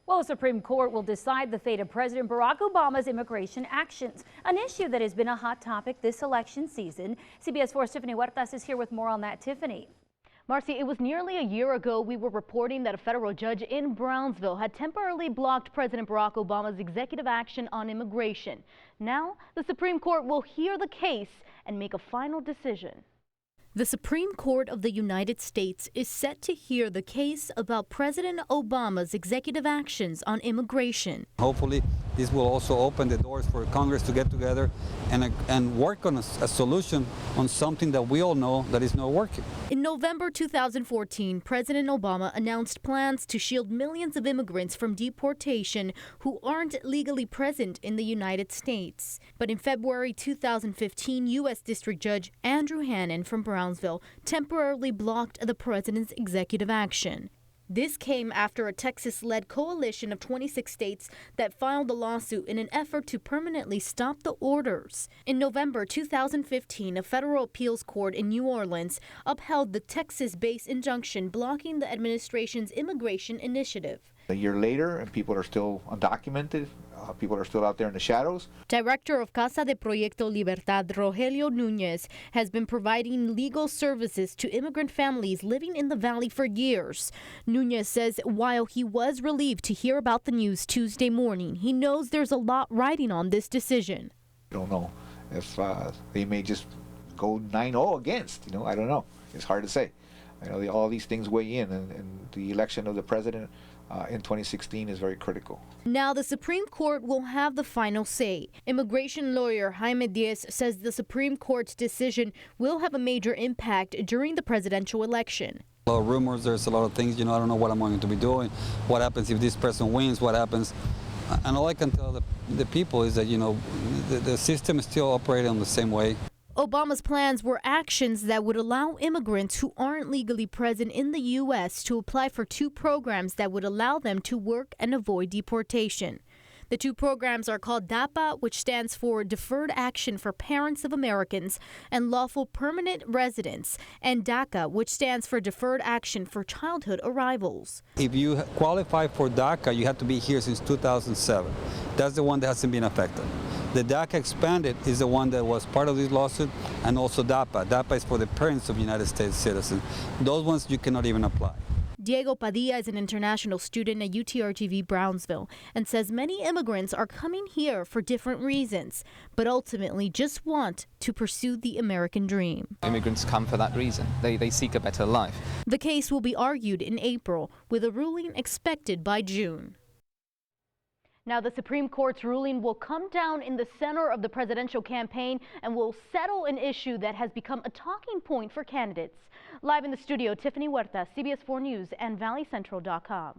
Well, the Supreme Court will decide the fate of President Barack Obama's immigration actions, an issue that has been a hot topic this election season. CBS 4's Tiffany Huertas is here with more on that. Tiffany. Marcy, it was nearly a year ago we were reporting that a federal judge in Brownsville had temporarily blocked President Barack Obama's executive action on immigration. Now, the Supreme Court will hear the case and make a final decision. The Supreme Court of the United States is set to hear the case about President Obama's executive actions on immigration. Hopefully, this will also open the doors for Congress to get together and work on a solution on something that we all know that is not working. In November 2014, President Obama announced plans to shield millions of immigrants from deportation who aren't legally present in the United States. But in February 2015, U.S. District Judge Andrew Hannon from Brownsville temporarily blocked the president's executive action. This came after a Texas-led coalition of 26 states that filed a lawsuit in an effort to permanently stop the orders. In November 2015, a federal appeals court in New Orleans upheld the Texas-based injunction blocking the administration's immigration initiative. A year later, and people are still undocumented. People are still out there in the shadows. Director of Casa de Proyecto Libertad, Rogelio Núñez, has been providing legal services to immigrant families living in the valley for years. Núñez says while he was relieved to hear about the news Tuesday morning, he knows there's a lot riding on this decision. I don't know if they may just go 9-0 against. I don't know. It's hard to say. All these things weigh in, and the election of the president in 2016 is very critical. Now the Supreme Court will have the final say. Immigration lawyer Jaime Diaz says the Supreme Court's decision will have a major impact during the presidential election. A lot of rumors, there's a lot of things, I don't know what I'm going to be doing, what happens if this person wins, what happens. And all I can tell the people is that, the system is still operating in the same way. Obama's plans were actions that would allow immigrants who aren't legally present in the U.S. to apply for two programs that would allow them to work and avoid deportation. The two programs are called DAPA, which stands for Deferred Action for Parents of Americans and Lawful Permanent Residents, and DACA, which stands for Deferred Action for Childhood Arrivals. If you qualify for DACA, you have to be here since 2007. That's the one that hasn't been affected. The DACA expanded is the one that was part of this lawsuit, and also DAPA. DAPA is for the parents of United States citizens. Those ones you cannot even apply. Diego Padilla is an international student at UTRGV Brownsville and says many immigrants are coming here for different reasons, but ultimately just want to pursue the American dream. Immigrants come for that reason. They seek a better life. The case will be argued in April, with a ruling expected by June. Now, the Supreme Court's ruling will come down in the center of the presidential campaign and will settle an issue that has become a talking point for candidates. Live in the studio, Tiffany Huertas, CBS 4 News and ValleyCentral.com.